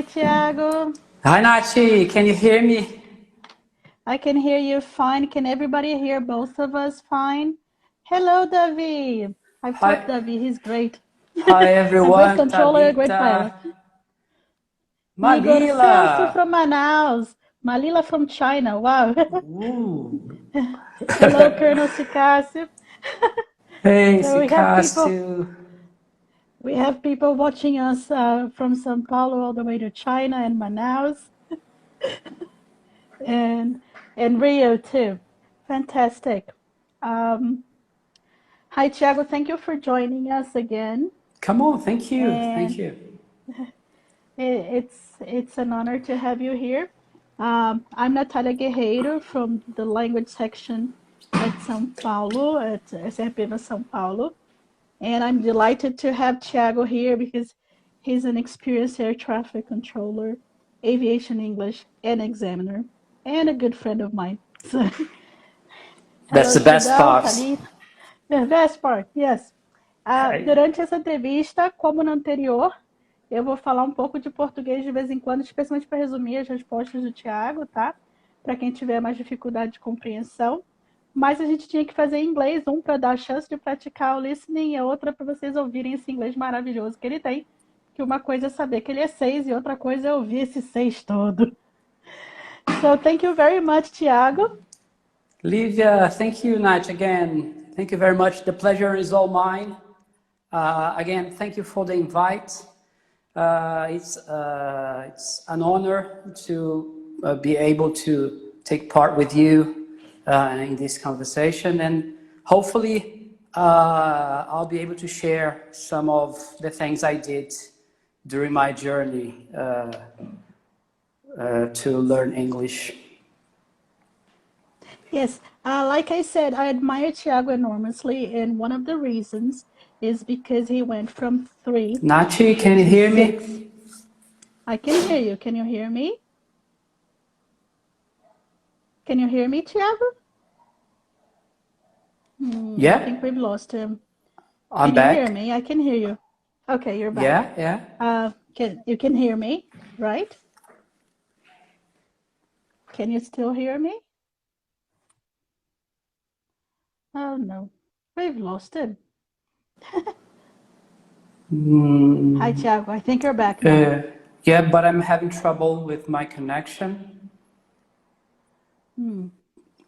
Thiago. Hi, Nachi. Can you hear me? I can hear you fine. Can everybody hear both of us fine? Hello, Davi. I've taught Hi, Davi. He's great. hi A great everyone. controller, a great pilot. Tabita, Igor Malila. Celso from Manaus. Malila from China. Wow. Ooh. Hello, Colonel Sicasio. Hey, So Sikastu. we have people watching us from São Paulo all the way to China and Manaus and Rio too. Fantastic. Um, Hi, Thiago. Thank you for joining us again. Come on, thank you. Thank And you. it's an honor to have you here. I'm Natalia Guerreiro from the language section at São Paulo, at SRPM São Paulo. And I'm delighted to have Thiago here because he's an experienced air traffic controller, aviation English, and examiner, and a good friend of mine. So, That's hello, the best Shudão, part. Thalita. The best part, yes. Hey. Durante essa entrevista, como no anterior, eu vou falar um pouco de português de vez em quando, especialmente para resumir as respostas do Thiago, tá? Para quem tiver mais dificuldade de compreensão. Mas a gente tinha que fazer em inglês, um para dar a chance de praticar o listening e a outra para vocês ouvirem esse inglês maravilhoso que ele tem. Que uma coisa é saber que ele é 6 e outra coisa é ouvir esse 6 todo. So, thank you very much, Thiago. Livia, thank you, Nach, again. Thank you very much. The pleasure is all mine. Again, thank you for the invite. It's an honor to be able to take part with you in this conversation, and hopefully I'll be able to share some of the things I did during my journey to learn English. Yes, like I said, I admire Thiago enormously, and one of the reasons is because he went from 3 Nachi, can you to hear 6. me? I can hear you. Can you hear me? Can you hear me, Thiago? I Yeah, think we've lost him. I'm Can you hear back. me? I can hear you. Okay, you're back. Yeah. You can hear me, right? Can you still hear me? Oh no, we've lost him. Hi, Thiago. I think you're back now. Yeah, but I'm having trouble with my connection.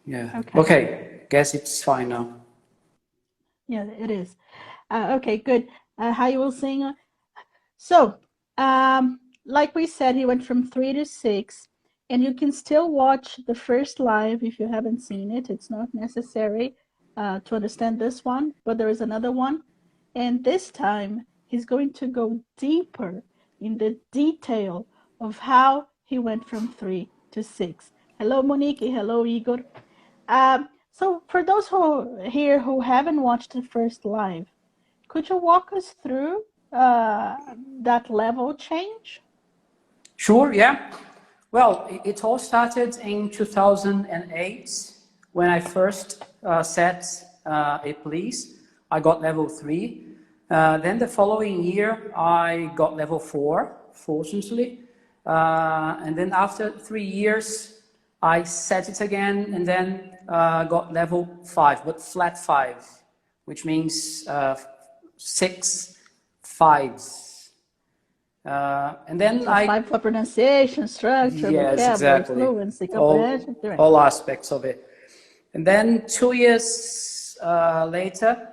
Yeah. Okay. Okay. Guess it's fine now. Yeah, it is. Okay, good. How you will sing? So, like we said, he went from 3 to 6, and you can still watch the first live if you haven't seen it. It's not necessary to understand this one, but there is another one. And this time, he's going to go deeper in the detail of how he went from 3 to 6. Hello, Monique. Hello, Igor. So, for those here who haven't watched the first live, could you walk us through that level change? Sure, yeah. Well, it all started in 2008 when I first set a police. I got level 3. Then the following year, I got level 4, fortunately. And then after 3 years, I set it again and then got level 5, but flat 5, which means 6 fives. And then So 5 for pronunciation, structure, yes, vocabulary, exactly. fluency, comprehension, direct. All aspects of it. And then 2 years later,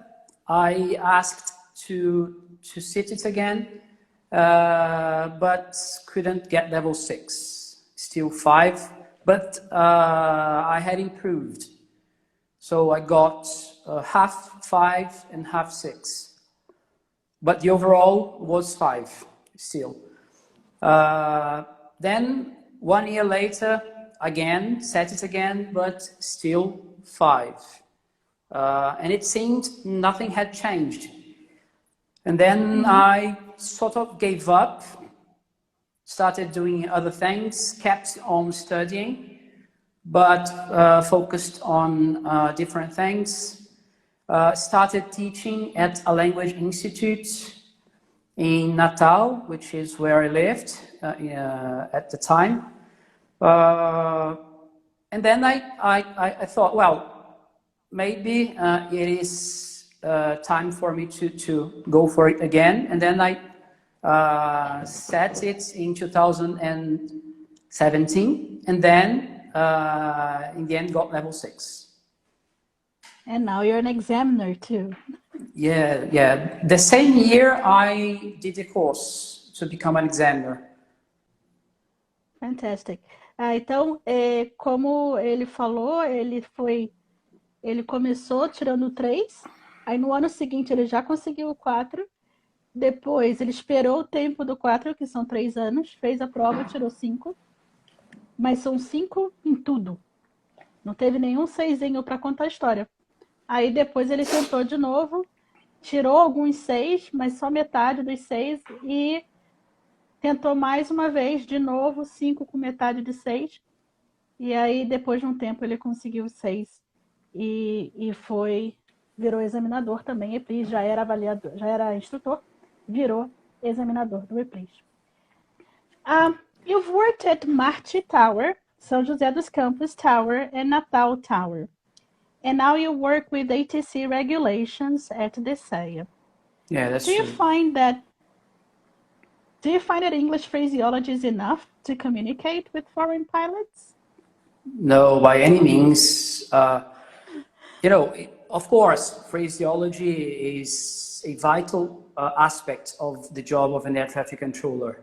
I asked to sit it again, but couldn't get level 6, still 5, but I had improved. So I got half 5 and half 6. But the overall was 5 still. Then 1 year later, again, set it again, but still 5. And it seemed nothing had changed. And then I sort of gave up, started doing other things, kept on studying, but focused on different things. Started teaching at a language institute, in Natal, which is where I lived at the time. And then I thought, well, maybe it is time for me to go for it again. And then I set it in 2017, and then in the end got level 6. And now you're an examiner too. Yeah. The same year I did a course to become an examiner. Fantastic. Então, como ele falou, ele começou tirando 3, aí no ano seguinte ele já conseguiu o 4, depois ele esperou o tempo do 4, que são 3 anos, fez a prova, tirou 5, mas são 5 em tudo. Não teve nenhum 6zinho para contar a história. Aí depois ele tentou de novo, tirou alguns 6, mas só metade dos 6, e tentou mais uma vez, de novo, 5 com metade de 6. E aí, depois de um tempo, ele conseguiu 6 e virou examinador também. EPRIS, já era avaliador, já era instrutor, virou examinador do EPRIS. You've worked at Marte Tower, São José dos Campos Tower, and Natal Tower. And now you work with ATC regulations at the SEA. Yeah, that's Do you true. find that English phraseology is enough to communicate with foreign pilots? No, by any means. Of course, phraseology is a vital aspect of the job of an air traffic controller.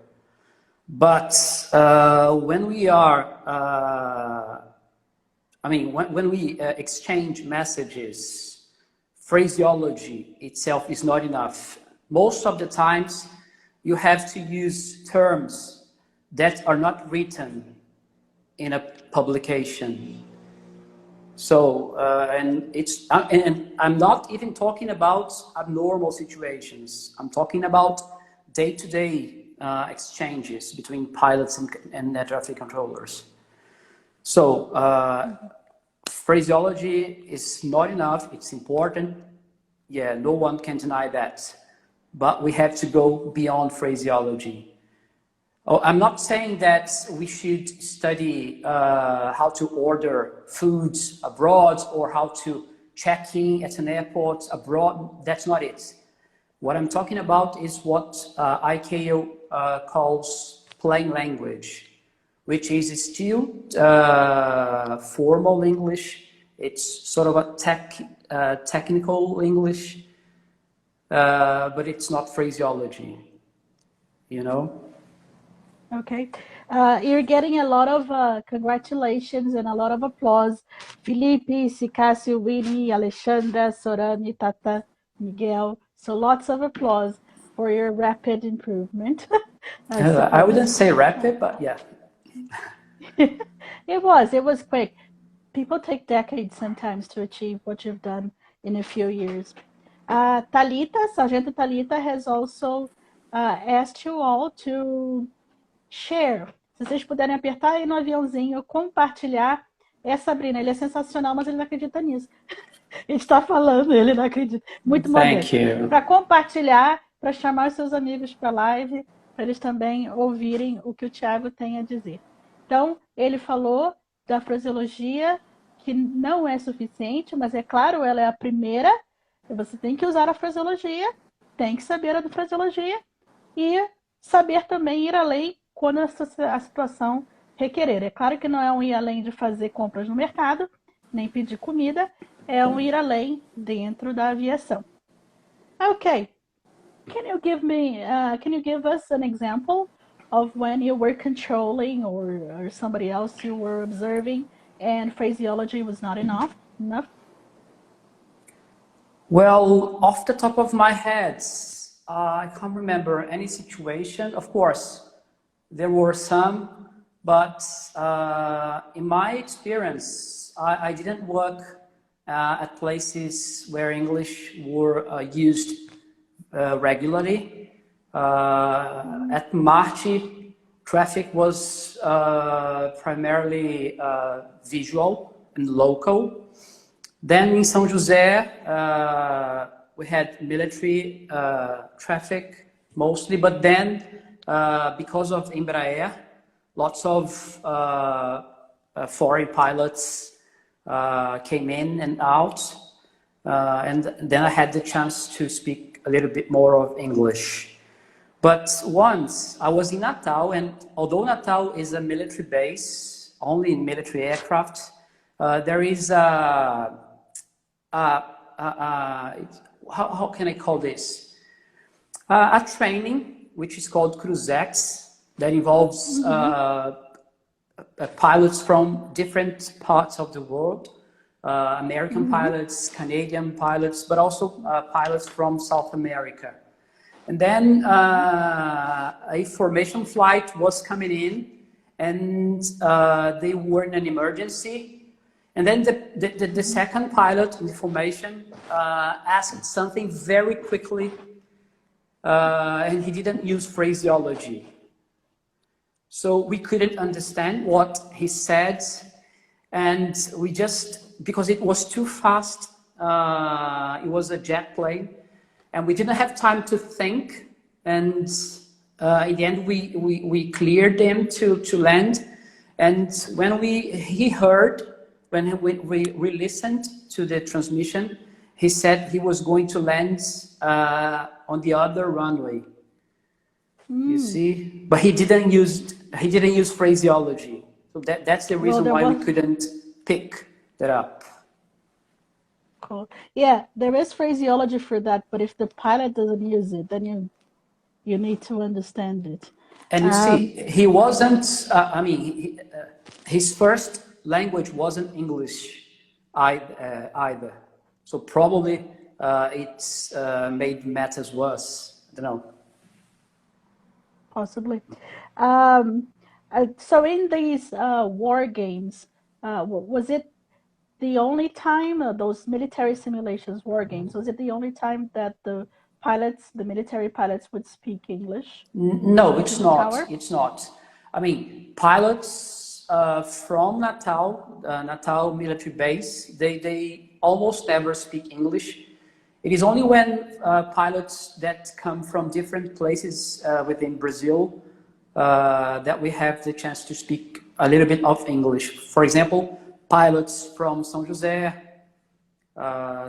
But when we are, when we exchange messages, phraseology itself is not enough. Most of the times, you have to use terms that are not written in a publication. So, and I'm not even talking about abnormal situations. I'm talking about day-to-day exchanges between pilots and air traffic controllers. So, phraseology is not enough. It's important. Yeah, no one can deny that. But we have to go beyond phraseology. Oh, I'm not saying that we should study how to order foods abroad or how to check in at an airport abroad. That's not it. What I'm talking about is what ICAO calls plain language, which is still formal English. It's sort of a technical English, but it's not phraseology, you know? Okay. You're getting a lot of congratulations and a lot of applause. Felipe, Sicásio, Winnie, Alexandra, Sorani, Tata, Miguel. So lots of applause for your rapid improvement. I wouldn't say rapid, but yeah. It was quick. People take decades sometimes to achieve what you've done in a few years. Thalita, Sargento Thalita has also asked you all to share. Se vocês puderem apertar aí no aviãozinho, compartilhar. Sabrina, ele é sensacional, mas ele não acredita nisso. A gente está falando, ele não acredita. Muito modesto. Thank you. Para compartilhar, para chamar os seus amigos para a live, para eles também ouvirem o que o Thiago tem a dizer. Então, ele falou da fraseologia, que não é suficiente, mas é claro, ela é a primeira. Você tem que usar a fraseologia, tem que saber a fraseologia e saber também ir além quando a situação requerer. É claro que não é um ir além de fazer compras no mercado, nem pedir comida, é um ir além dentro da aviação. Okay, can you give us an example of when you were controlling or somebody else you were observing and phraseology was not enough? Well, off the top of my head, I can't remember any situation. Of course, there were some, but in my experience, I didn't work at places where English were used regularly. At Marte, traffic was primarily visual and local. Then in São José, we had military traffic, mostly. But then, because of Embraer, lots of foreign pilots came in and out, and then I had the chance to speak a little bit more of English. But once I was in Natal, and although Natal is a military base, only in military aircraft, there is how can I call this? A training which is called Cruzex that involves pilots from different parts of the world, American pilots, Canadian pilots, but also pilots from South America. And then a formation flight was coming in, and they were in an emergency. And then the second pilot in the formation asked something very quickly, and he didn't use phraseology. So we couldn't understand what he said, and we just, because it was too fast, it was a jet plane, and we didn't have time to think, and in the end we cleared them to land. And when he heard, when we listened to the transmission, he said he was going to land on the other runway. You see, but he didn't use phraseology, so that's the reason why we couldn't pick that up. Cool. Yeah, there is phraseology for that, but if the pilot doesn't use it, then you need to understand it. And you see, he wasn't. His first language wasn't English either. So probably it's made matters worse. I don't know. Possibly. So in these war games, was it the only time, those military simulations, war games, was it the only time that the military pilots would speak English? No, it's not. It's not. I mean, pilots from Natal military base, they almost never speak English. It is only when pilots that come from different places within Brazil that we have the chance to speak a little bit of English. For example, pilots from São José,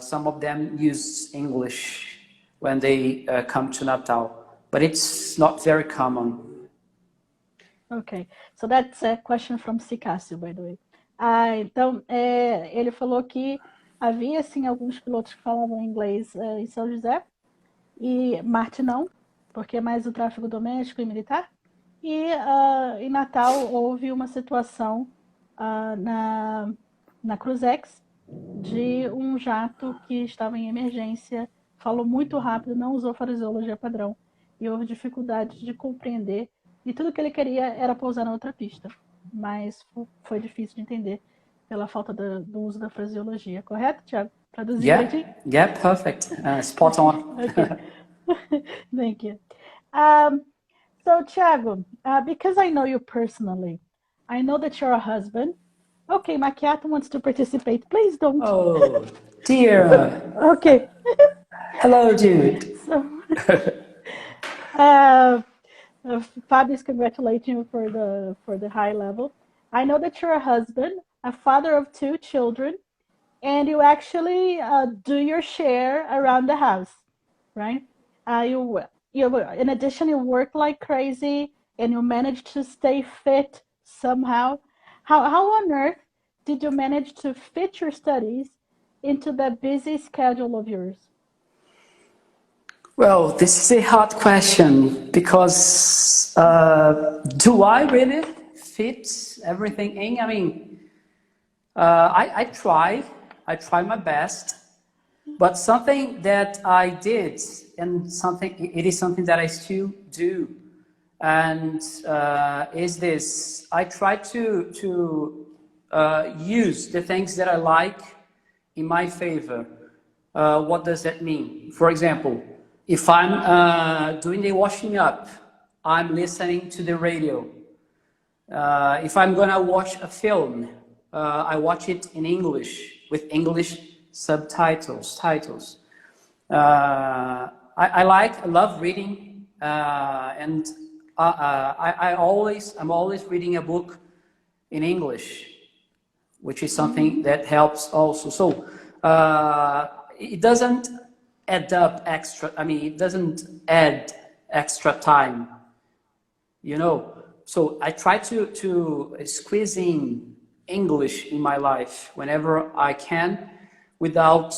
some of them use English when they come to Natal, but it's not very common. Okay, so that's a question from Cicácio, by the way. Então, ele falou que havia, sim, alguns pilotos que falavam inglês em São José, e Marte não, porque é mais o tráfego doméstico e militar. E em Natal houve uma situação na Cruzex de um jato que estava em emergência, falou muito rápido, não usou fraseologia padrão, e houve dificuldade de compreender, e tudo que ele queria era pousar na outra pista, mas foi difícil de entender pela falta do uso da fraseologia. Correto, Thiago? Traduzir direitinho? Yeah, perfect. Spot on. Okay. Thank you. So, Thiago, because I know you personally, I know that you're a husband. Okay, Macchiato wants to participate. Please don't. Oh, dear. Okay. Hello, dude. So, Fabio is congratulating you for the high level. I know that you're a husband, a father of 2 children, and you actually do your share around the house, right? You in addition, you work like crazy, and you manage to stay fit somehow. How on earth did you manage to fit your studies into that busy schedule of yours? Well, this is a hard question because do I really fit everything in? I mean, I try my best, but something that I did and it is something that I still do, and is this: I try to use the things that I like in my favor. What does that mean? For example, if I'm doing the washing up, I'm listening to the radio. If I'm gonna watch a film, I watch it in English with English subtitles. I love reading and I'm always reading a book in English, which is something that helps also. So it doesn't add up extra. I mean, it doesn't add extra time, you know. So I try to squeeze in English in my life whenever I can, without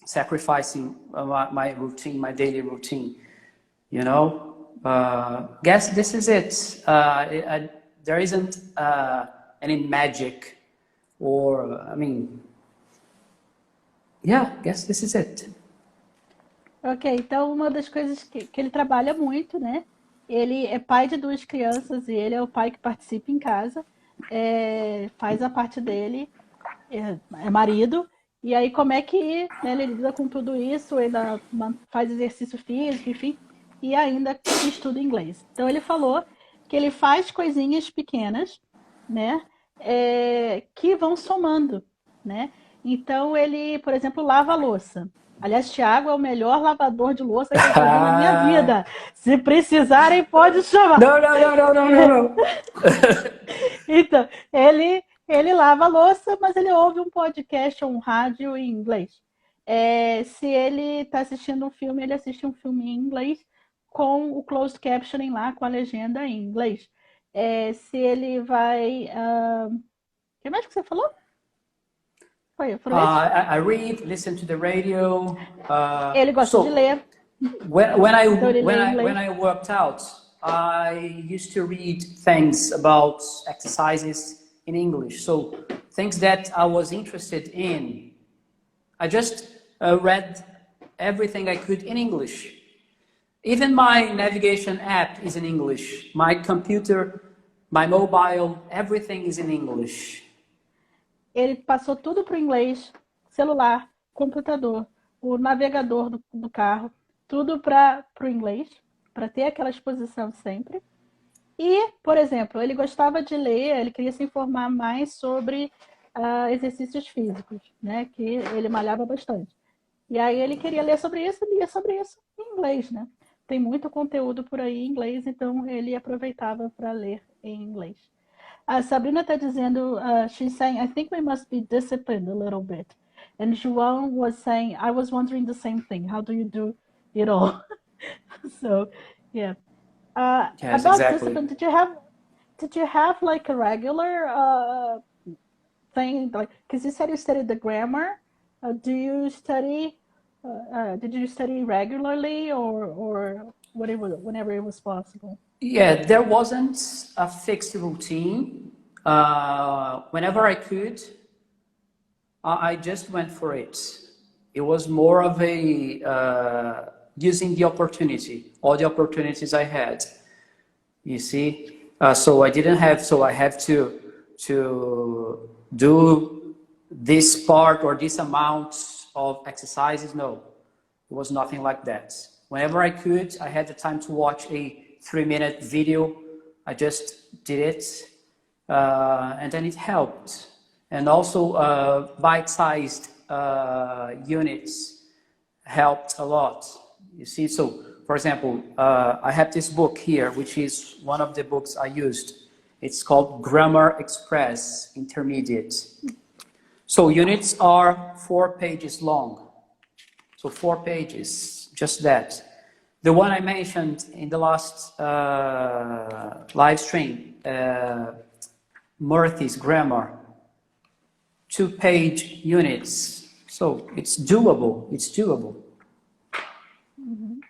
sacrificing my routine, my daily routine. You know, guess this is it. There isn't any magic, or I mean, yeah, guess this is it. Ok, então uma das coisas que ele trabalha muito, né? Ele é pai de duas crianças e ele é o pai que participa em casa, faz a parte dele, é marido. E aí como é que, né, ele lida com tudo isso, ainda faz exercício físico, enfim, e ainda estuda inglês. Então ele falou que ele faz coisinhas pequenas, né, que vão somando, né? Então ele, por exemplo, lava a louça. Aliás, Thiago é o melhor lavador de louça que eu já vi na minha vida. Se precisarem, pode chamar. Não, não, não, não, não, não, não. Então, ele lava a louça, mas ele ouve um podcast ou um rádio em inglês. Se ele está assistindo um filme, ele assiste um filme em inglês com o closed captioning lá, com a legenda em inglês. Se ele vai... O que mais que você falou? I read, listen to the radio. Ele gosta de ler. When I worked out, I used to read things about exercises in English. So things that I was interested in, I just read everything I could in English. Even my navigation app is in English. My computer, my mobile, everything is in English. Ele passou tudo para o inglês, celular, computador, o navegador do carro, tudo para o inglês, para ter aquela exposição sempre. E, por exemplo, ele gostava de ler, ele queria se informar mais sobre exercícios físicos, né? Que ele malhava bastante. E aí ele queria ler sobre isso e lia sobre isso em inglês, né? Tem muito conteúdo por aí em inglês, então ele aproveitava para ler em inglês. A Sabrina está dizendo, she's saying, I think we must be disciplined a little bit. And João was saying, I was wondering the same thing. How do you do it all? So, yeah. Yes, About exactly. discipline, did you have like a regular thing? Like, because you said you studied the grammar. Do you study? Did you study regularly or whenever it was possible? Yeah, there wasn't a fixed routine. Whenever I could, I just went for it. It was more of a using the opportunity, all the opportunities I had. You see, so I didn't have, so I have to do this part or this amount of exercises. No, it was nothing like that. Whenever I could, I had the time to watch a 3-minute video. I just did it, and then it helped. And also bite-sized units helped a lot. You see, so for example, I have this book here, which is one of the books I used. It's called Grammar Express Intermediate. So units are 4 pages long. So 4 pages, just that. The one I mentioned in the last live stream, Murphy's Grammar, 2-page units. So it's doable, it's doable. Mm-hmm.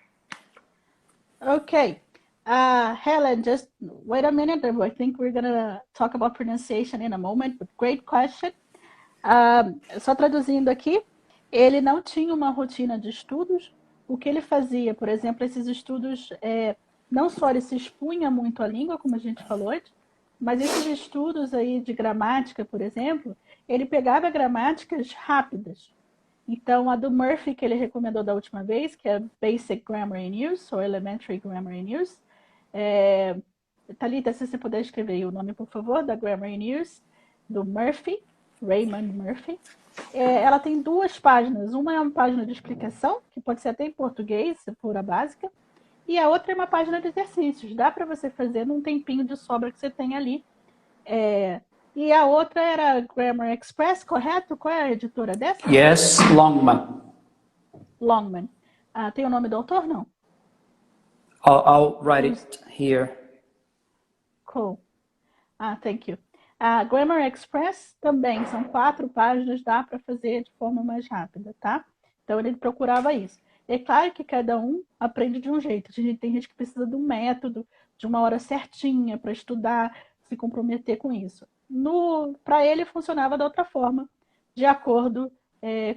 Okay. Helen, just wait a minute. I think we're going to talk about pronunciation in a moment, but great question. Só traduzindo aqui, ele não tinha uma rotina de estudos. O que ele fazia, por exemplo, esses estudos, não só ele se expunha muito à língua, como a gente falou antes, mas esses estudos aí de gramática, por exemplo, ele pegava gramáticas rápidas. Então, a do Murphy, que ele recomendou da última vez, que é Basic Grammar in Use, ou Elementary Grammar in Use. Thalita, se você puder escrever aí o nome, por favor, da Grammar in Use, do Murphy, Raymond Murphy. Ela tem 2 páginas. Uma é uma página de explicação, que pode ser até em português, se for a básica. E a outra é uma página de exercícios. Dá para você fazer num tempinho de sobra que você tem ali. E a outra era Grammar Express, correto? Qual é a editora dessa? Yes, Longman. Longman. Tem o nome do autor? Não. I'll write it here. Cool. Thank you. A Grammar Express também são 4 páginas, dá para fazer de forma mais rápida, tá? Então ele procurava isso. É claro que cada um aprende de um jeito. Tem gente que precisa de um método, de uma hora certinha para estudar, se comprometer com isso. Para ele funcionava da outra forma, de acordo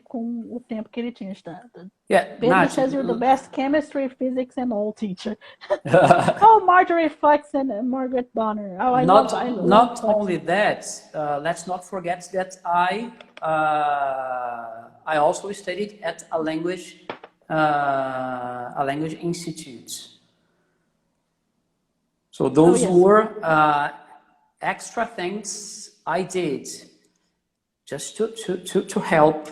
com o tempo que ele tinha estudado. Yeah, Pedro says you're the best chemistry, physics and all teacher. Oh, Marjorie Flex and Margaret Bonner. Oh, I love not Flex. only that, let's not forget that I also studied at a language institute. So those were extra things I did just to help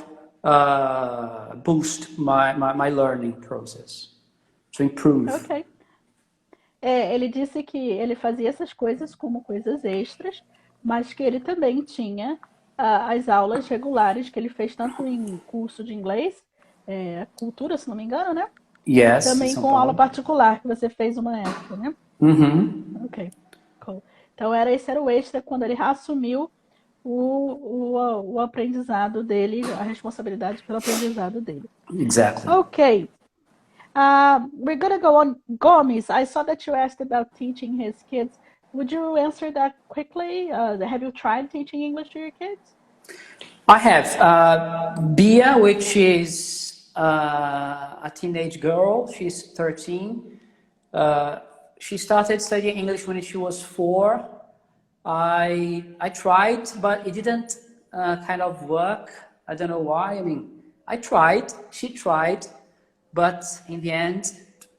boost my learning process, to improve. Ok. Ele disse que ele fazia essas coisas como coisas extras, mas que ele também tinha as aulas regulares que ele fez tanto em curso de inglês, cultura, se não me engano, né? Yes, também com aula particular, que você fez uma época, né? Ok, cool. Então esse era o extra quando ele assumiu o aprendizado dele, a responsabilidade pelo aprendizado dele. Exactly. Ok. We're gonna go on. Gomes, I saw that you asked about teaching his kids. Would you answer that quickly? Have you tried teaching English to your kids? I have. Bia, which is a teenage girl, she's 13. She started studying English when she was 4. I tried, but it didn't kind of work. I don't know why. I mean, I tried, she tried, but in the end,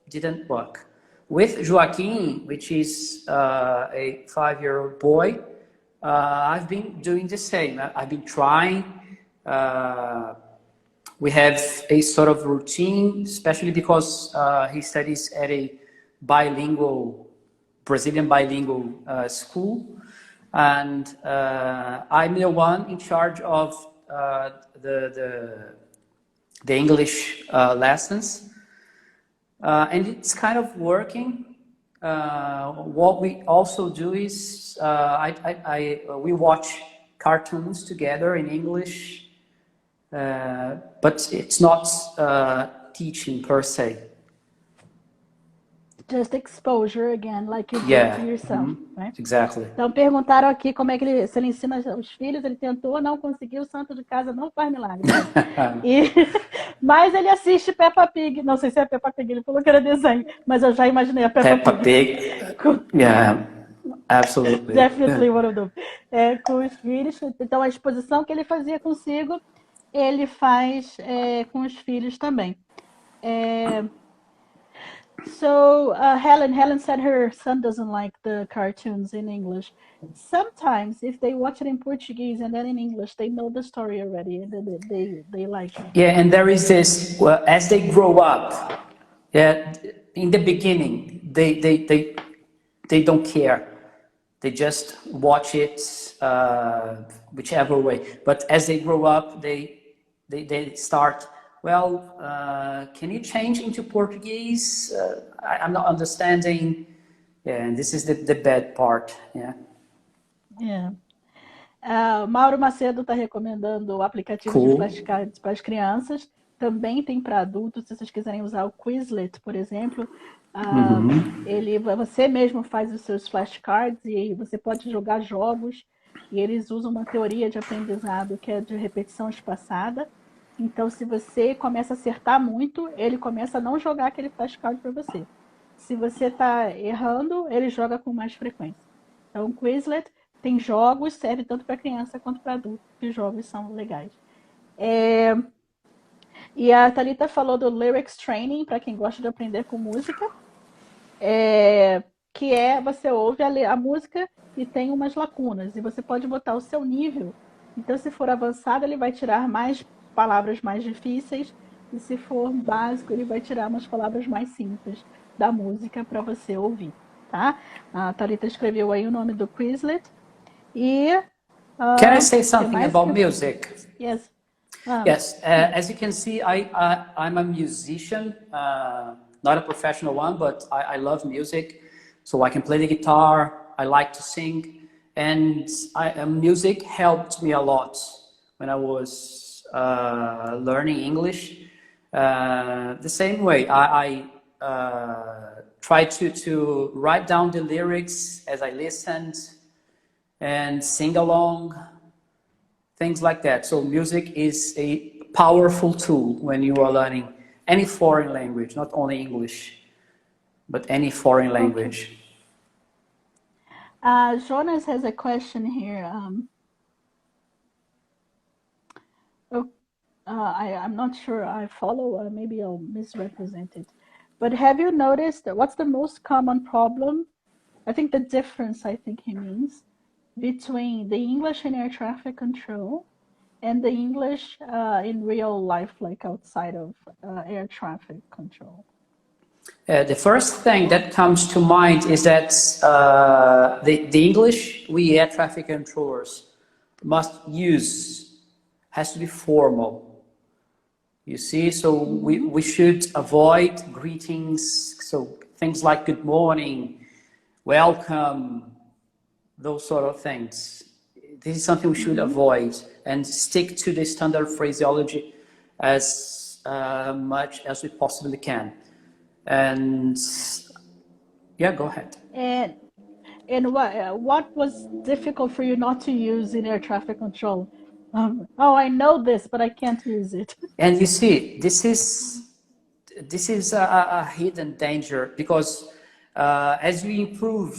didn't work. With Joaquin, which is a 5-year-old boy, I've been doing the same. I've been trying. We have a sort of routine, especially because he studies at a Brazilian bilingual school. And I'm the one in charge of the English lessons. And it's kind of working. What we also do is we watch cartoons together in English, but it's not teaching per se. Just exposure again, like you did to yourself, right? Exactly. Então perguntaram aqui como é que se ele ensina os filhos, ele tentou, não conseguiu, o santo de casa não faz milagre. Mas ele assiste Peppa Pig, não sei se é Peppa Pig, ele falou que era desenho, mas eu já imaginei a Peppa Pig. Yeah, absolutely. Definitely one of them. Com os filhos, então a exposição que ele fazia consigo, ele faz com os filhos também. So Helen said her son doesn't like the cartoons in English. Sometimes if they watch it in Portuguese and then in English, they know the story already and they like it. Yeah, and there is this, as they grow up, in the beginning, they don't care. They just watch it whichever way. But as they grow up, they start, well, can you change into Portuguese? I'm not understanding. Yeah, and this is the bad part. Yeah. Yeah. Mauro Macedo está recomendando o aplicativo de flashcards para as crianças. Também tem para adultos, se vocês quiserem usar o Quizlet, por exemplo. Você mesmo faz os seus flashcards e você pode jogar jogos. E eles usam uma teoria de aprendizado que é de repetição espaçada. Então, se você começa a acertar muito, ele começa a não jogar aquele flashcard para você. Se você está errando, ele joga com mais frequência. Então, o Quizlet tem jogos, serve tanto para criança quanto para adulto, que os jogos são legais. E a Thalita falou do Lyrics Training, para quem gosta de aprender com música, que você ouve a música e tem umas lacunas, e você pode botar o seu nível. Então, se for avançado, ele vai tirar mais palavras mais difíceis, e se for básico, ele vai tirar umas palavras mais simples. da música para você ouvir, tá? A Thalita escreveu aí o nome do Quizlet e Can I say que something mais que about eu... music? Yes. Yes, Diga. as you can see, I'm a musician, not a professional one, but I love music. So I can play the guitar, I like to sing, and music helped me a lot when I was learning English. The same way, I tried to write down the lyrics as I listened and sing along, things like that. So music is a powerful tool when you are learning any foreign language, not only English, but any foreign Okay. language. Jonas has a question here. Oh, I'm not sure I follow, maybe I'll misrepresent it. But have you noticed what's the most common problem? I think the difference, I think he means, between the English in air traffic control and the English in real life, like outside of air traffic control. The first thing that comes to mind is that the English we air traffic controllers must use has to be formal. You see, so we should avoid greetings, so things like good morning, welcome, those sort of things. This is something we should avoid and stick to the standard phraseology as much as we possibly can. And yeah, go ahead. And what was difficult for you not to use in air traffic control? Oh, I know this, but I can't use it. And you see, this is a hidden danger because as you improve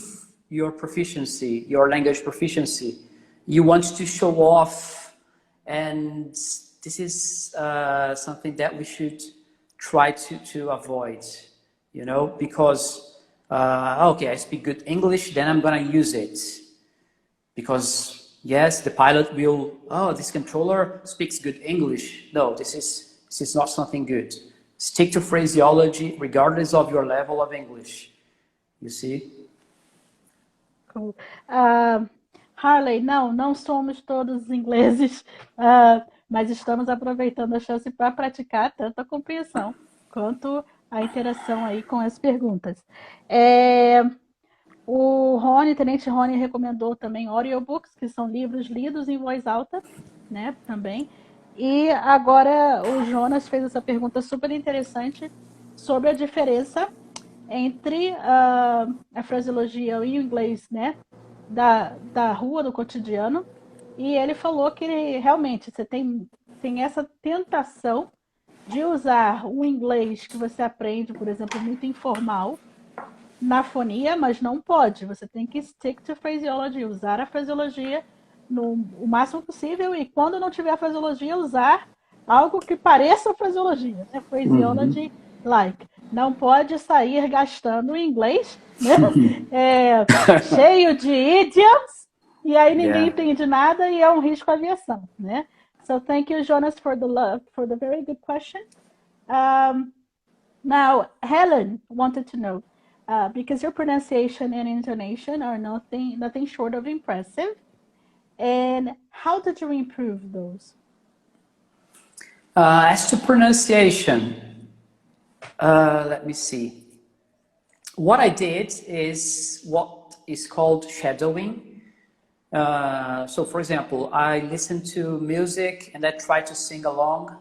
your proficiency, your language proficiency, you want to show off, and this is something that we should try to avoid, you know, because okay, I speak good English, then I'm gonna use it because yes, the pilot will, oh, this controller speaks good English. No, this is not something good. Stick to phraseology regardless of your level of English. You see? Cool. Harley, não somos todos ingleses, mas estamos aproveitando a chance para praticar tanto a compreensão quanto a interação aí com as perguntas. O Tenente Rony recomendou também audiobooks, que são livros lidos em voz alta, né, também. E agora o Jonas fez essa pergunta super interessante sobre a diferença entre a fraseologia em inglês, né, da rua, do cotidiano, e ele falou que realmente você tem essa tentação de usar o inglês que você aprende, por exemplo, muito informal, na fonia, mas não pode. Você tem que stick to phraseology, usar a fraseologia o máximo possível e quando não tiver a fraseologia, usar algo que pareça a fraseologia, né? Phraseology like. Não pode sair gastando inglês, né? Cheio de idioms, e aí ninguém entende nada e é um risco à aviação, né? So thank you, Jonas, for the very good question. Now, Helen wanted to know, because your pronunciation and intonation are nothing short of impressive, and how did you improve those? As to pronunciation, let me see. What I did is what is called shadowing. So, for example, I listened to music and I tried to sing along.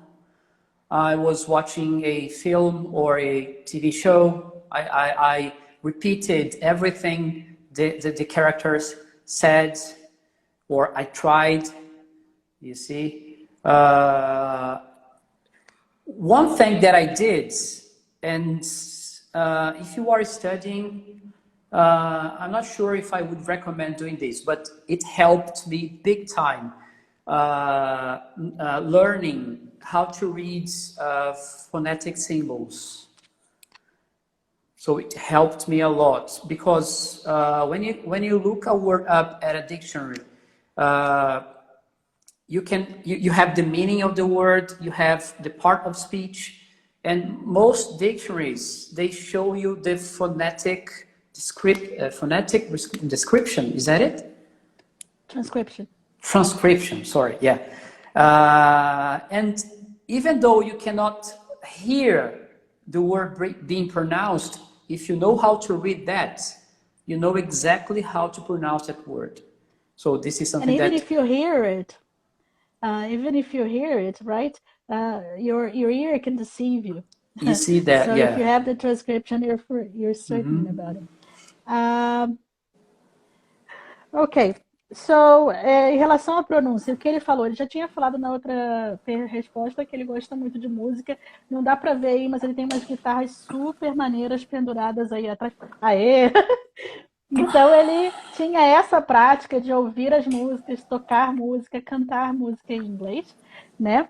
I was watching a film or a TV show. I repeated everything the characters said, or I tried, you see. One thing that I did, and if you are studying, I'm not sure if I would recommend doing this, but it helped me big time learning how to read phonetic symbols. So it helped me a lot because when you look a word up at a dictionary, you have the meaning of the word, you have the part of speech, And most dictionaries, they show you the phonetic description. Is that it? Transcription. Transcription, sorry, yeah. And even though you cannot hear the word being pronounced, if you know how to read that, you know exactly how to pronounce that word. So this is something And even that... if you hear it, right, your ear can deceive you. You see that, So if you yeah. have the transcription, you're certain about it. Ok. So, em relação à pronúncia, o que ele falou, ele já tinha falado na outra resposta que ele gosta muito de música. Não dá pra ver aí, mas ele tem umas guitarras super maneiras penduradas aí atrás. Aê! Então ele tinha essa prática de ouvir as músicas, tocar música, cantar música em inglês, né?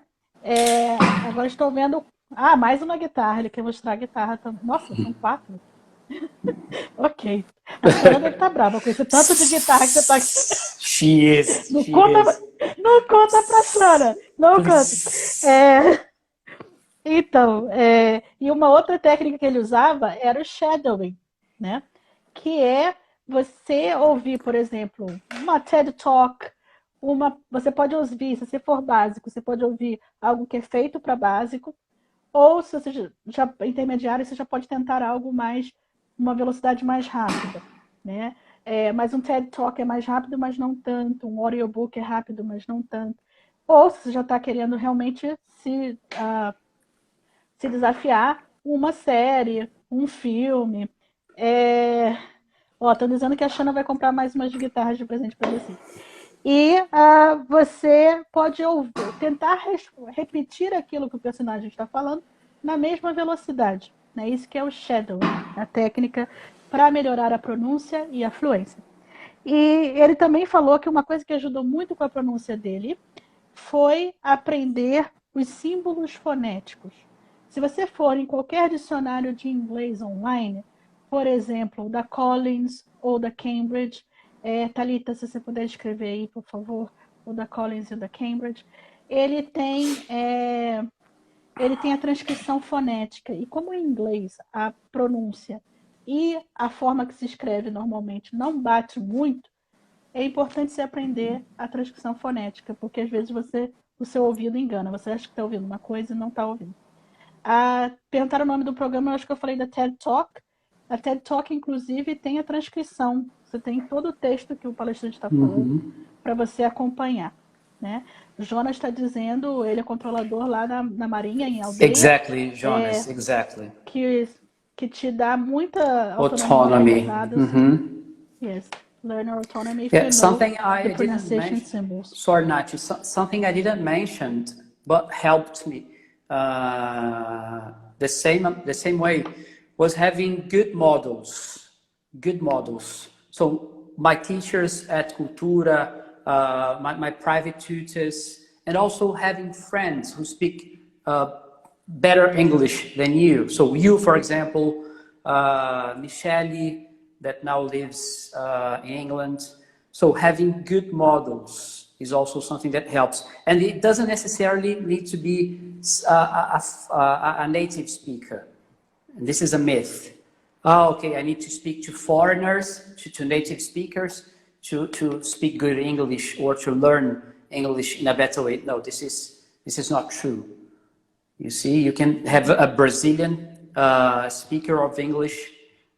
Agora estou vendo. Ah, mais uma guitarra. Ele quer mostrar a guitarra também. Nossa, são 4. Ok. A Shana deve estar brava com esse tanto de guitarra que você tá aqui. She is. Não She conta, is. não conta pra Shana. Não conta. Então, e uma outra técnica que ele usava era o shadowing, né? Que é você ouvir, por exemplo, uma TED Talk, você pode ouvir, se você for básico, você pode ouvir algo que é feito para básico, ou se você já é intermediário, você já pode tentar algo mais, uma velocidade mais rápida, né? Mas um TED Talk é mais rápido, mas não tanto. Um audiobook é rápido, mas não tanto. Ou se você já está querendo realmente se desafiar, uma série, um filme. Estão dizendo que a Xana vai comprar mais umas guitarras de presente para você. E você pode tentar repetir aquilo que o personagem está falando na mesma velocidade. Né? Isso que é o shadow, a técnica para melhorar a pronúncia e a fluência. E ele também falou que uma coisa que ajudou muito com a pronúncia dele foi aprender os símbolos fonéticos. Se você for em qualquer dicionário de inglês online, por exemplo, da Collins ou da Cambridge, Thalita, se você puder escrever aí, por favor, o da Collins e o da Cambridge, ele tem a transcrição fonética. E como em inglês a pronúncia e a forma que se escreve normalmente não bate muito, é importante você aprender a transcrição fonética, porque às vezes o seu ouvido engana. Você acha que está ouvindo uma coisa e não está ouvindo. Perguntaram o nome do programa, eu acho que eu falei da TED Talk. A TED Talk, inclusive, tem a transcrição. Você tem todo o texto que o palestrante está falando para você acompanhar. Né? O Jonas está dizendo, ele é controlador lá na Marinha, em Aldeia. Exactly, Jonas, exactly. Que te dá muita autonomy. Yes. Learner autonomy if yeah, you something know I the pronunciation didn't symbols. Sorry, Nachi, something I didn't mention, but helped me the same way was having good models. So my teachers at Cultura, my private tutors, and also having friends who speak better English than you. So you, for example, Michele, that now lives in England. So having good models is also something that helps. And it doesn't necessarily need to be a native speaker. And this is a myth. Okay, I need to speak to foreigners, to native speakers, to speak good English or to learn English in a better way. No, this is not true. You see, you can have a Brazilian speaker of English,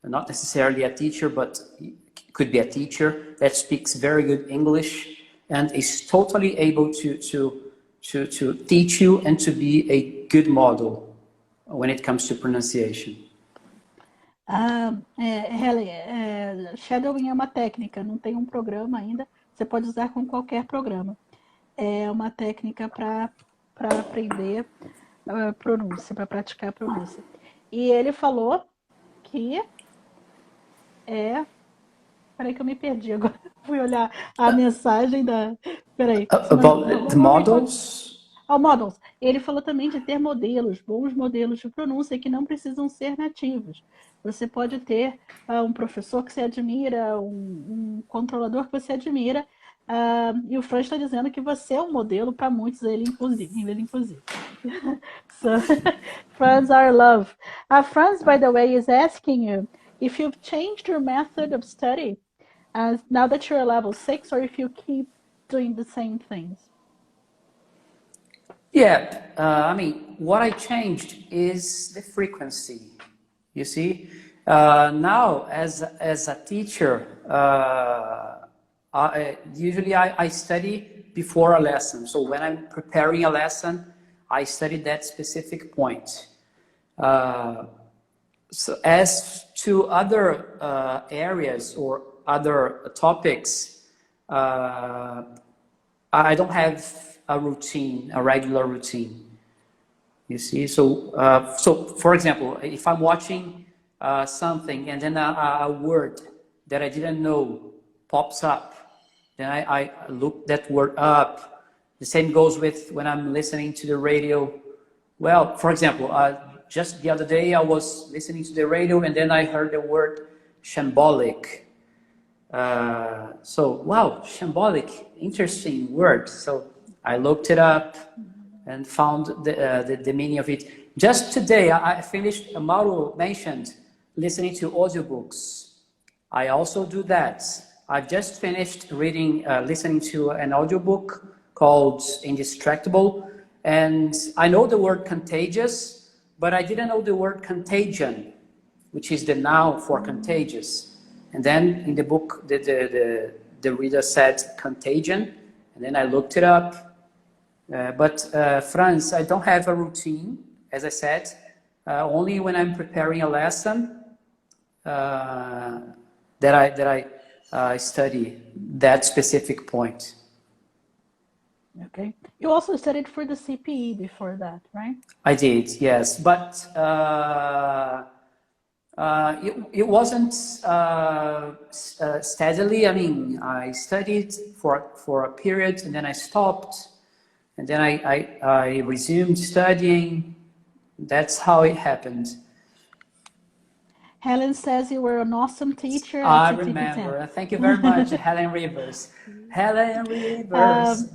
not necessarily a teacher, but could be a teacher that speaks very good English and is totally able to teach you and to be a good model when it comes to pronunciation. Shadowing é uma técnica, não tem um programa ainda. Você pode usar com qualquer programa. É uma técnica para aprender a pronúncia, para praticar a pronúncia. E ele falou que Peraí que eu me perdi agora. Fui olhar a mensagem da... Peraí. About the models? Models. Ele falou também de ter bons modelos de pronúncia que não precisam ser nativos. Você pode ter um professor que você admira, um controlador que você admira, e o Franz está dizendo que você é um modelo para muitos, ele inclusive. So, Franz, our love. Franz, by the way, is asking you if you've changed your method of study now that you're a level 6, or if you keep doing the same things. Yeah, I mean, what I changed is the frequency. You see, now as a teacher, usually I study before a lesson. So when I'm preparing a lesson, I study that specific point. So as to other areas or other topics, I don't have a routine, a regular routine. You see, so for example, if I'm watching something and then a word that I didn't know pops up, then I look that word up. The same goes with when I'm listening to the radio. Well, for example, just the other day I was listening to the radio and then I heard the word shambolic. So, wow, shambolic, interesting word. So I looked it up and found the meaning of it. Just today, I finished, Mauro mentioned, listening to audiobooks. I also do that. I've just finished listening to an audiobook called Indistractable, and I know the word contagious, but I didn't know the word contagion, which is the noun for contagious. And then in the book, the reader said contagion, and then I looked it up. But Franz, I don't have a routine, as I said. Only when I'm preparing a lesson that I study that specific point. Okay. You also studied for the CPE before that, right? I did, yes, but it wasn't steadily. I mean, I studied for a period and then I stopped, and then I resumed studying. That's how it happened. Helen says you were an awesome teacher at I CTP10. remember. Thank you very much, Helen Rivers. Helen Rivers.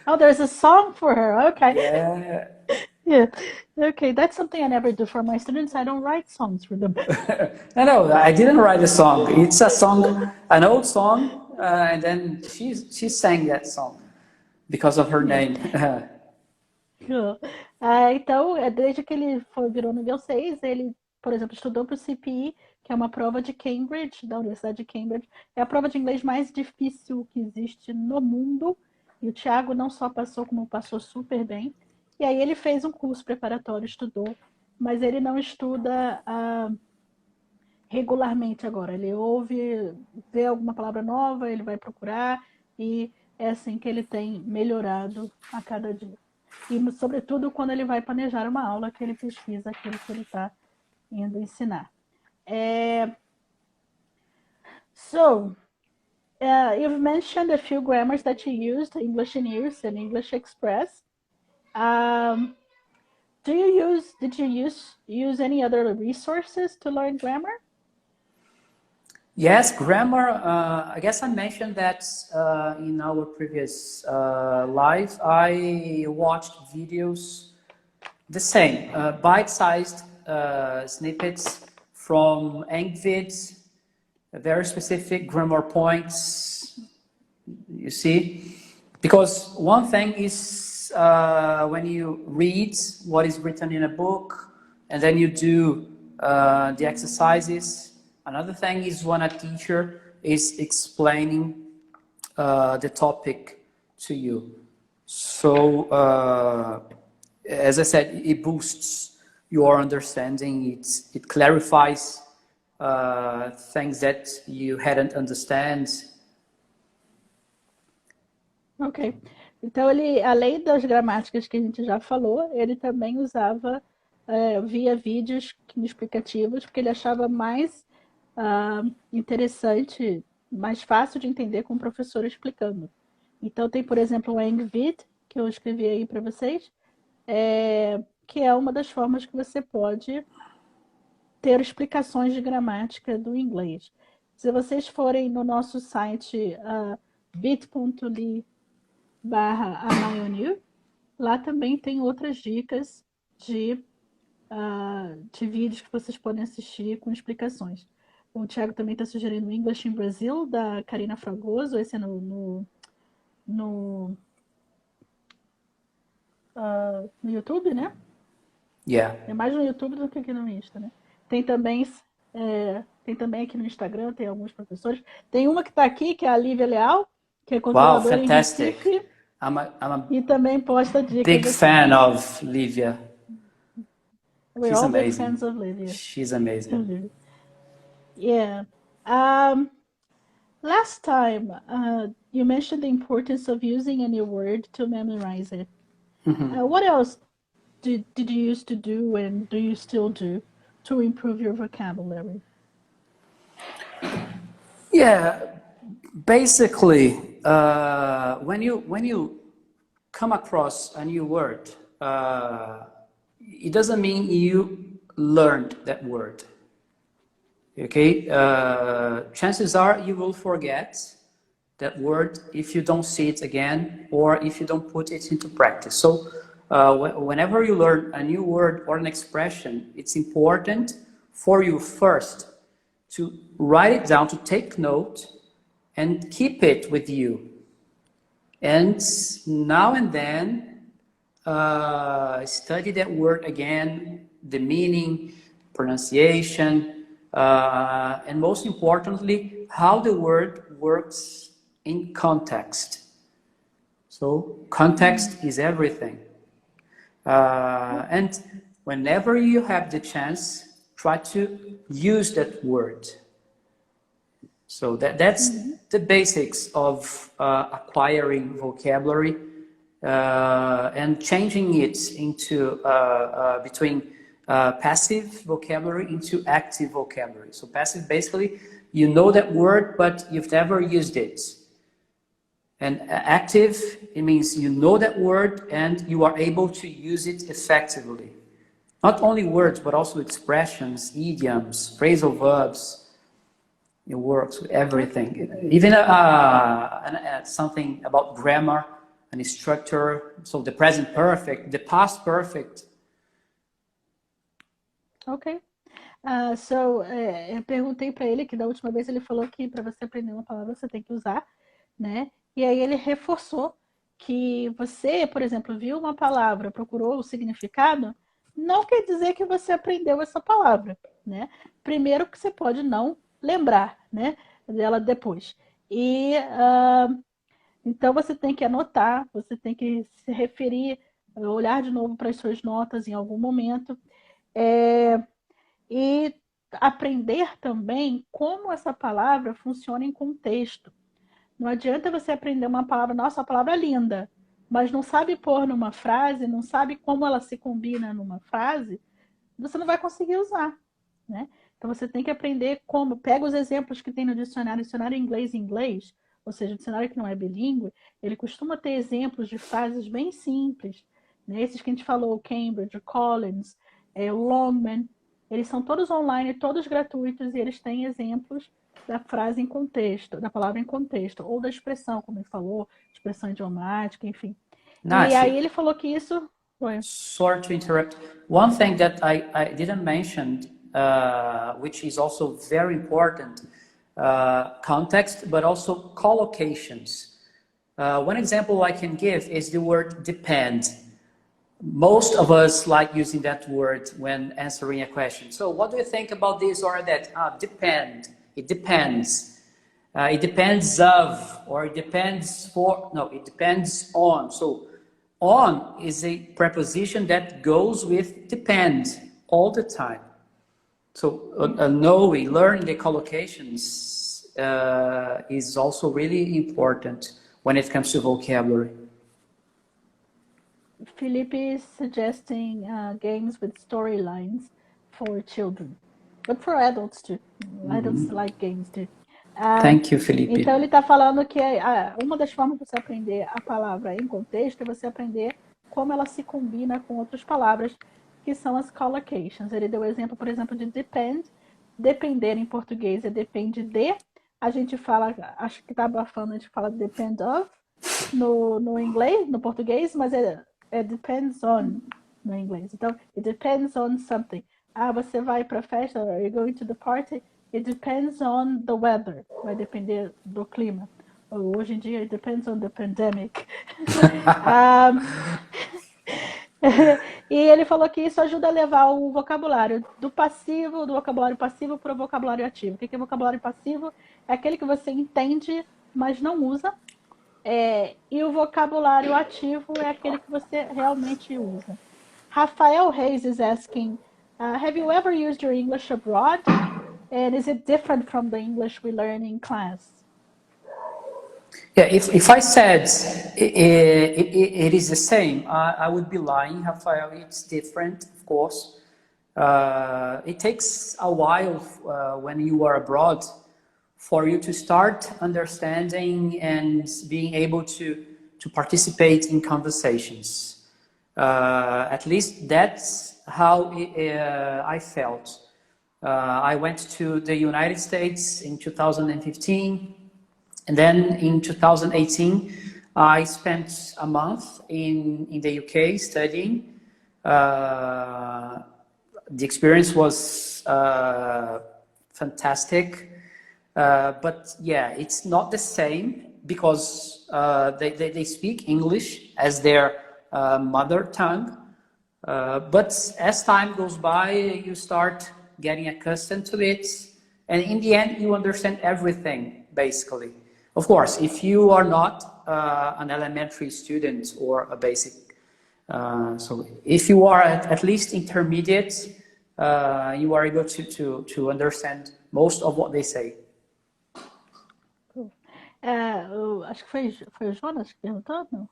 Oh, there's a song for her. Okay. Yeah. Yeah. Okay, that's something I never do for my students. I don't write songs for them. No, I didn't write a song. It's a song, an old song, and then she sang that song because of her name. Cool. Então, desde que ele virou nível 6, ele, por exemplo, estudou para o CPE, que é uma prova de Cambridge, da Universidade de Cambridge. É a prova de inglês mais difícil que existe no mundo. E o Thiago não só passou, como passou super bem. E aí ele fez um curso preparatório, estudou, mas ele não estuda regularmente agora. Ele ouve, vê alguma palavra nova, ele vai procurar, e é assim que ele tem melhorado a cada dia. E, sobretudo, quando ele vai planejar uma aula, que ele pesquisa aquilo que ele está indo ensinar. So, you've mentioned a few grammars that you used, English in Use and English Express. Did you use any other resources to learn grammar? Yes, grammar. I guess I mentioned that in our previous live. I watched videos, the same, bite-sized snippets from Engvid, very specific grammar points, you see. Because one thing is when you read what is written in a book and then you do the exercises. Another thing is when a teacher is explaining the topic to you. So, as I said, it boosts your understanding. It clarifies things that you hadn't understand. Ok. Então, ele, além das gramáticas que a gente já falou, ele também usava via vídeos explicativos, porque ele achava mais interessante, mais fácil de entender com o professor explicando. Então, tem, por exemplo, o Engvid, que eu escrevi aí para vocês, que é uma das formas que você pode ter explicações de gramática do inglês. Se vocês forem no nosso site bit.ly/amayonew, lá também tem outras dicas de vídeos que vocês podem assistir com explicações. O Thiago também está sugerindo o English in Brazil, da Karina Fragoso, esse é no YouTube, né? Yeah. É mais no YouTube do que aqui no Insta, né? Tem também aqui no Instagram, tem alguns professores. Tem uma que está aqui, que é a Lívia Leal, que é Wow, controladora em fantastic. Recife, I'm a e também posta dicas big aqui. fan of Livia. We're She's all big amazing. fans of Lívia. She's amazing. Yeah. Last time, you mentioned the importance of using a new word to memorize it. What else did you used to do and do you still do to improve your vocabulary? Yeah, basically, when you come across a new word, it doesn't mean you learned that word. Okay, chances are you will forget that word if you don't see it again or if you don't put it into practice. So whenever you learn a new word or an expression, it's important for you first to write it down, to take note and keep it with you. And now and then study that word again, the meaning, pronunciation, and most importantly, how the word works in context. So context is everything. And whenever you have the chance, try to use that word. So that's the basics of acquiring vocabulary and changing it into between passive vocabulary into active vocabulary. So passive, basically, you know that word, but you've never used it. And active, it means you know that word and you are able to use it effectively. Not only words, but also expressions, idioms, phrasal verbs. It works with everything. Even something about grammar and structure. So the present perfect, the past perfect. Ok. Eu perguntei para ele que da última vez ele falou que para você aprender uma palavra você tem que usar, né? E aí ele reforçou que você, por exemplo, viu uma palavra, procurou o significado, não quer dizer que você aprendeu essa palavra, né? Primeiro que você pode não lembrar, né, dela depois. Então você tem que anotar, você tem que se referir, olhar de novo para as suas notas em algum momento. E aprender também como essa palavra funciona em contexto. Não adianta você aprender uma palavra, nossa, a palavra é linda, mas não sabe pôr numa frase, não sabe como ela se combina numa frase, você não vai conseguir usar, né? Então você tem que aprender como. Pega os exemplos que tem no dicionário inglês, ou seja, o dicionário que não é bilíngue, ele costuma ter exemplos de frases bem simples, né? Esses que a gente falou, Cambridge, Collins, Longman, eles são todos online, todos gratuitos, e eles têm exemplos da frase em contexto, da palavra em contexto, ou da expressão, como ele falou, expressão idiomática, enfim. E aí ele falou que isso... Sorry to interrupt. One thing that I didn't mention, which is also very important, context, but also collocations. One example I can give is the word depend. Most of us like using that word when answering a question. So what do you think about this or that? Depend. It depends. It depends of, or it depends for, no, it depends on. So on is a preposition that goes with depend all the time. So knowing, learning the collocations is also really important when it comes to vocabulary. Felipe is suggesting games with storylines for children, but for adults too. Adults like games too. Thank you, Felipe. Então ele está falando que uma das formas de você aprender a palavra em contexto é você aprender como ela se combina com outras palavras. que são as collocations. Ele deu o exemplo, por exemplo, de depend. Depender em português é depende de. A gente fala, acho que tá abafando, a gente fala depend of no inglês, no português, mas é depends on no inglês. Então, it depends on something. Ah, você vai para a festa, are you going to the party? It depends on the weather. Vai depender do clima. Hoje em dia, it depends on the pandemic. E ele falou que isso ajuda a levar o vocabulário do vocabulário passivo para o vocabulário ativo. O que é vocabulário passivo? É aquele que você entende, mas não usa. E o vocabulário ativo é aquele que você realmente usa. Rafael Reis is asking, have you ever used your English abroad? And is it different from the English we learn in class? Yeah, if I said it is the same, I would be lying, Rafael. It's different, of course. It takes a while when you are abroad for you to start understanding and being able to participate in conversations. At least that's how I felt. I went to the United States in 2015, and then in 2018, I spent a month in the UK studying. The experience was fantastic, but yeah, it's not the same because they speak English as their mother tongue. But as time goes by, you start getting accustomed to it, and in the end, you understand everything, basically. Of course, if you are not an elementary student or a basic, so if you are at least intermediate, you are able to understand most of what they say. Acho que foi o Jonas que perguntou, não?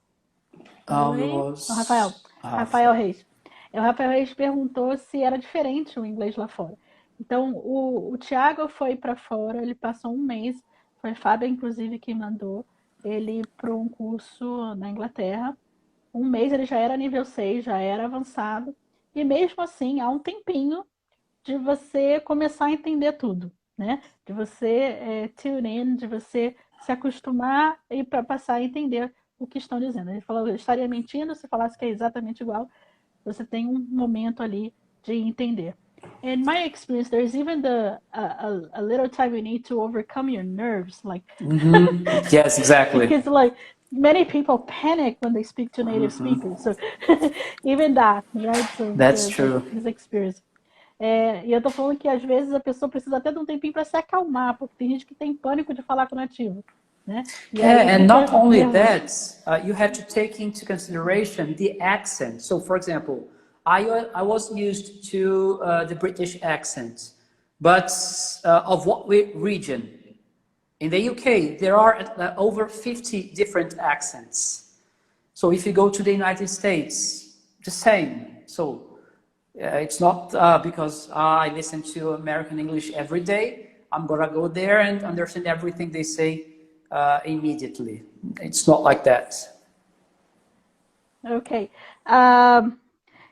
It was Não, Rafael. Rafael Reis. O Rafael Reis perguntou se era diferente o inglês lá fora. Então, o Thiago foi para fora, ele passou um mês, foi a Fábia, inclusive, que mandou ele para um curso na Inglaterra. Um mês ele já era nível 6, já era avançado, e mesmo assim há um tempinho de você começar a entender tudo, né? De você tune in, de você se acostumar e para passar a entender o que estão dizendo. Ele falou, eu estaria mentindo se falasse que é exatamente igual. Você tem um momento ali de entender. In my experience, there's even a little time you need to overcome your nerves, like Yes, exactly. because like many people panic when they speak to native speakers. So even that, right? So That's true. his experience. E eu tô falando que às vezes a pessoa precisa até de um tempinho para se acalmar, porque tem gente que tem pânico de falar com o nativo, né? E Yeah, aí and not only nervoso. that, you have to take into consideration the accent. So, for example, I was used to the British accent, but of what region? In the UK, there are over 50 different accents. So if you go to the United States, the same. So it's not because I listen to American English every day, I'm gonna go there and understand everything they say immediately. It's not like that. Ok.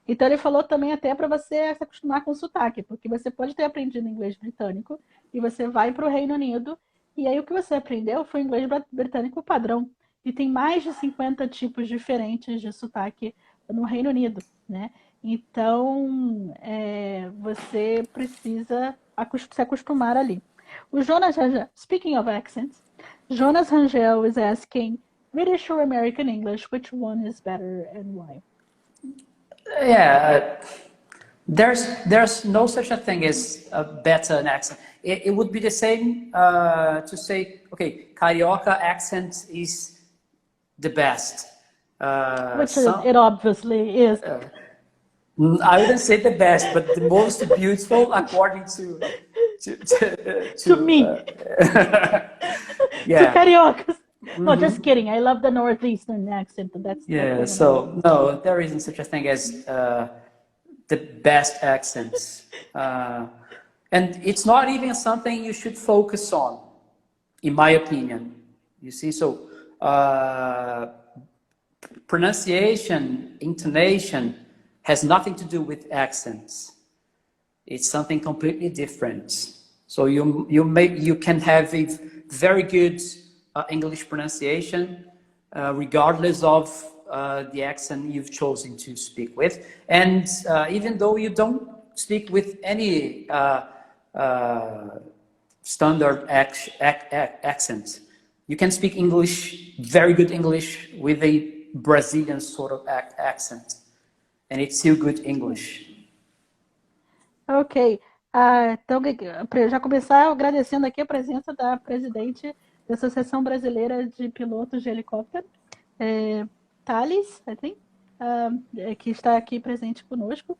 Então ele falou também até para você se acostumar com o sotaque, porque você pode ter aprendido inglês britânico e você vai para o Reino Unido e aí o que você aprendeu foi inglês britânico padrão. E tem mais de 50 tipos diferentes de sotaque no Reino Unido, né? Então você precisa se acostumar ali. O Jonas, speaking of accents, Jonas Rangel is asking, British or American English, which one is better and why? Yeah, there's no such a thing as a better accent. It would be the same to say, okay, Carioca accent is the best. Which it obviously is. I wouldn't say the best, but the most beautiful, according to me. Yeah. To Cariocas. No, just kidding. I love the Northeastern accent. That's so no, there isn't such a thing as the best accents. And it's not even something you should focus on, in my opinion. You see, so pronunciation, intonation has nothing to do with accents. It's something completely different. So you can have a very good English pronunciation regardless of the accent you've chosen to speak with. And even though you don't speak with any standard accent, you can speak English, very good English, with a Brazilian sort of accent. And it's still good English. Ok. Então, para já começar agradecendo aqui a presença da presidente da Associação Brasileira de Pilotos de Helicóptero, Thales, I think, que está aqui presente conosco.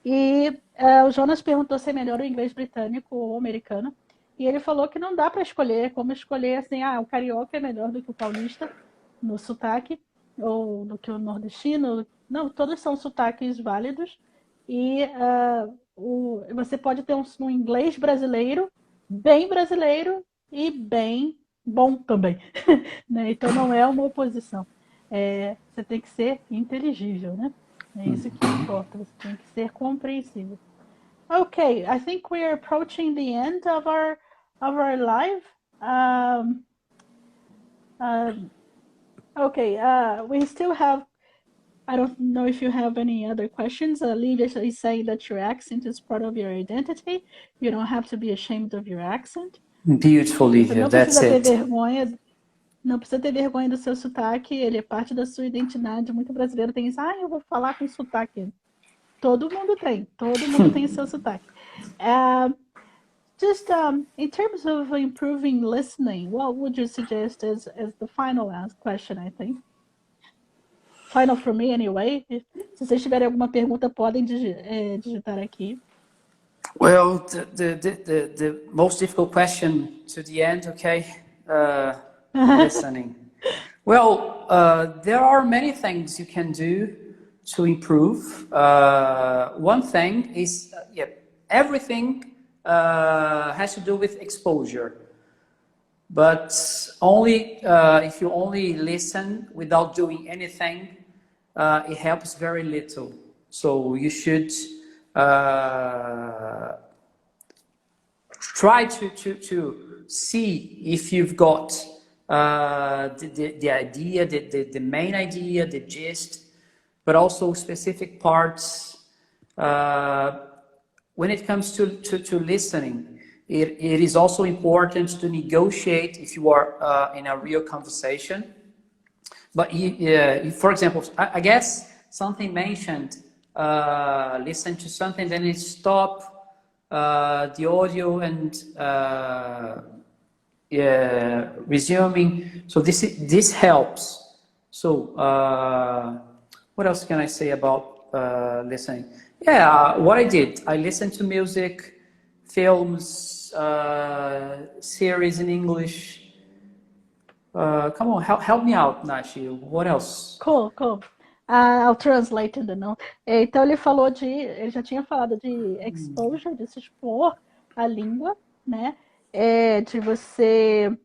E o Jonas perguntou se é melhor o inglês britânico ou americano. E ele falou que não dá para escolher, como escolher assim, o carioca é melhor do que o paulista no sotaque, ou do que o nordestino. Não, todos são sotaques válidos. E você pode ter um inglês brasileiro e bem bom também. Né? Então não é uma oposição. Você tem que ser inteligível, né? É isso que importa, você tem que ser compreensível. Okay, I think we are approaching the end of our live. Okay, we still have, I don't know if you have any other questions. Lívia is saying that your accent is part of your identity. You don't have to be ashamed of your accent. Beautiful, Lívia, that's it. Não precisa ter vergonha do seu sotaque, ele é parte da sua identidade. Muito brasileiro tem isso, eu vou falar com sotaque. Todo mundo tem o seu sotaque. Just in terms of improving listening, what would you suggest as the final question, I think? Final for me, anyway. Se vocês tiverem alguma pergunta, podem digitar aqui. Well, the most difficult question to the end, okay? Listening. Well, there are many things you can do to improve. One thing is, everything has to do with exposure. But only if you only listen without doing anything, it helps very little. So you should try to see if you've got the idea, the main idea, the gist, but also specific parts. When it comes to listening, it is also important to negotiate if you are in a real conversation. But for example, I guess something mentioned, listen to something, then it stop the audio and resuming. So this helps. So what else can I say about listening? Yeah, what I did, I listened to music, films, series in English. Come on, help me out, Nashi. What else? Cool. I'll translate the note. Então ele já tinha falado de exposure, de se expor à língua, né? De você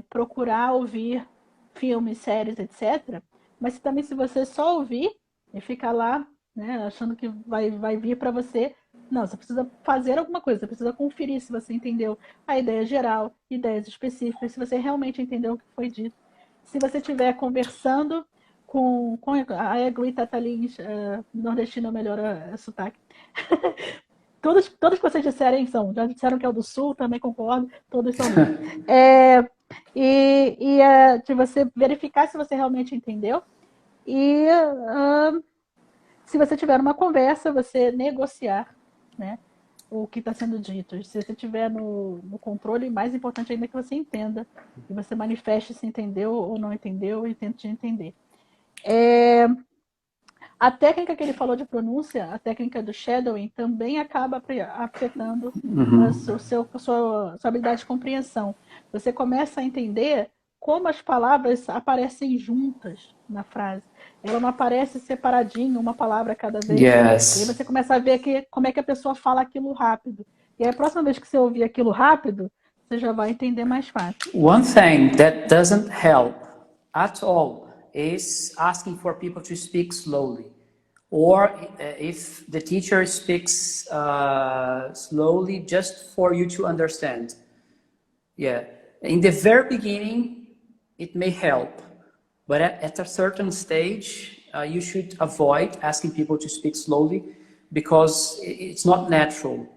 procurar ouvir filmes, séries, etc. Mas também se você só ouvir e ficar lá, né, achando que vai vir para você, não, você precisa fazer alguma coisa, você precisa conferir se você entendeu a ideia geral, ideias específicas, se você realmente entendeu o que foi dito. Se você estiver conversando com a agree, Tatalins, nordestino melhora sotaque. Todos que vocês disserem já disseram que é o do Sul, também concordo, todos são lindos. De você verificar se você realmente entendeu. E se você tiver uma conversa, você negociar, né, o que está sendo dito. Se você tiver no controle, mais importante ainda é que você entenda. E você manifeste se entendeu ou não entendeu e tente entender. A técnica que ele falou de pronúncia, a técnica do shadowing, também acaba afetando a sua habilidade de compreensão. Você começa a entender como as palavras aparecem juntas na frase. Ela não aparece separadinho, uma palavra a cada vez. Yes. E aí você começa a ver como é que a pessoa fala aquilo rápido. E aí a próxima vez que você ouvir aquilo rápido, você já vai entender mais fácil. One thing that doesn't help at all is asking for people to speak slowly. or if the teacher speaks slowly just for you to understand. Yeah, in the very beginning, it may help, but at a certain stage, you should avoid asking people to speak slowly because it's not natural.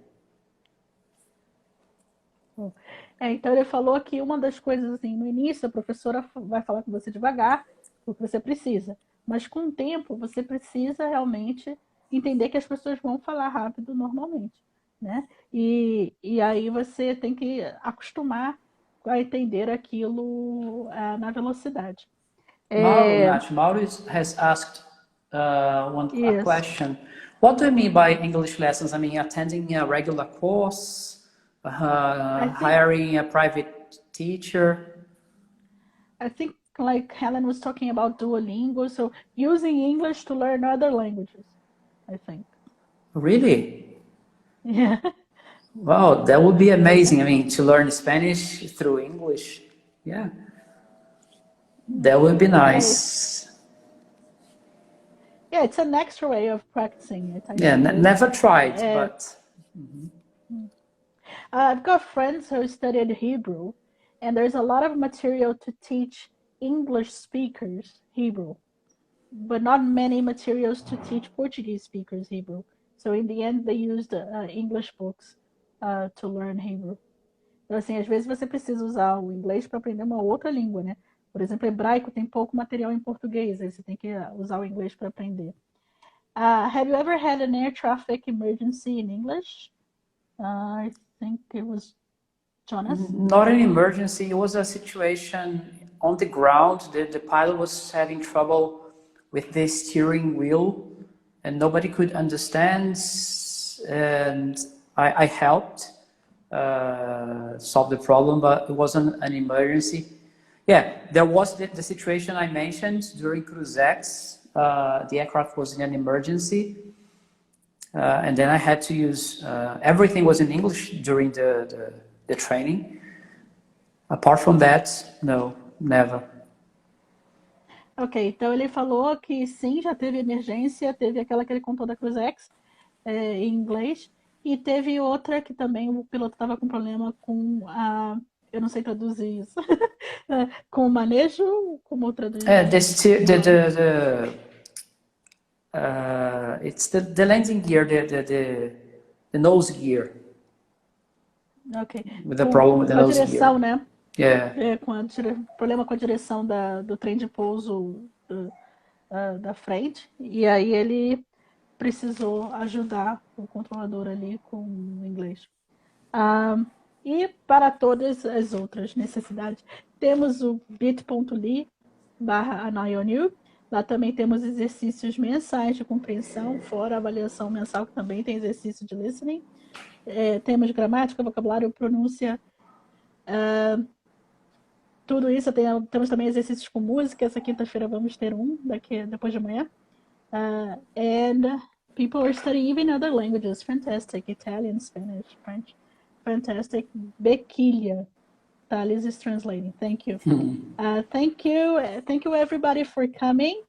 Então ele falou que uma das coisas assim, no início a professora vai falar com você devagar, porque você precisa, mas com o tempo você precisa realmente entender que as pessoas vão falar rápido normalmente, né? E aí você tem que acostumar a entender aquilo na velocidade. Mauro has asked a Isso. question. What do you mean by English lessons? I mean, attending a regular course, hiring a private teacher? I think like Helen was talking about Duolingo, so using English to learn other languages, I think. Really? Yeah. Wow, that would be amazing. I mean, to learn Spanish through English. Yeah. That would be nice. Yeah, it's an extra way of practicing it. I Yeah, never tried, but... I've got friends who studied Hebrew, and there's a lot of material to teach English speakers Hebrew, but not many materials to teach Portuguese speakers Hebrew. So in the end, they used English books to learn Hebrew. Então, assim, às vezes você precisa usar o inglês para aprender uma outra língua, né? Por exemplo, hebraico tem pouco material em português, aí você tem que usar o inglês para aprender. Have you ever had an air traffic emergency in English? I think it was Jonas. Not an emergency. It was a situation on the ground. The pilot was having trouble with the steering wheel, and nobody could understand. And I helped solve the problem, but it wasn't an emergency. Yeah, there was the situation I mentioned during Cruzex. The aircraft was in an emergency. And then I had to use, everything was in English during the training. Apart from that, no, never. Ok, então ele falou que sim, já teve emergência, teve aquela que ele contou da Cruzex em inglês, e teve outra que também o piloto estava com problema com a... Eu não sei traduzir isso. Com o manejo, como traduzir? It's the landing gear, the nose gear. Ok. With the problem with the nose direção, gear. Né? Yeah. Problema com a direção do trem de pouso da frente. E aí ele precisou ajudar o controlador ali com o inglês. E para todas as outras necessidades, temos o bit.ly/anayonu. Lá também temos exercícios mensais de compreensão, fora a avaliação mensal, que também tem exercício de listening. Temos gramática, vocabulário, pronúncia, tudo isso. Temos também exercícios com música. Essa quinta-feira vamos ter depois de amanhã. And people are studying even other languages. Fantastic. Italian, Spanish, French. Fantastic. Bequilha. Thales is translating. Thank you. Thank you everybody for coming.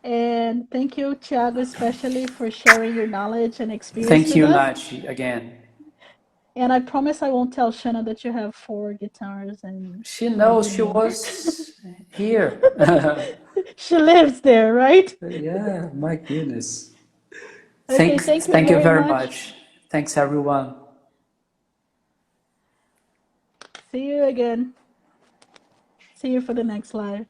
And thank you, Thiago, especially for sharing your knowledge and experience Thank you, with us. Nachi, again. And I promise I won't tell Shanna that you have 4 guitars. And she knows, she was here. She lives there, right? Yeah, my goodness. Okay, thank you very much. Thanks, everyone. See you again. See you for the next live.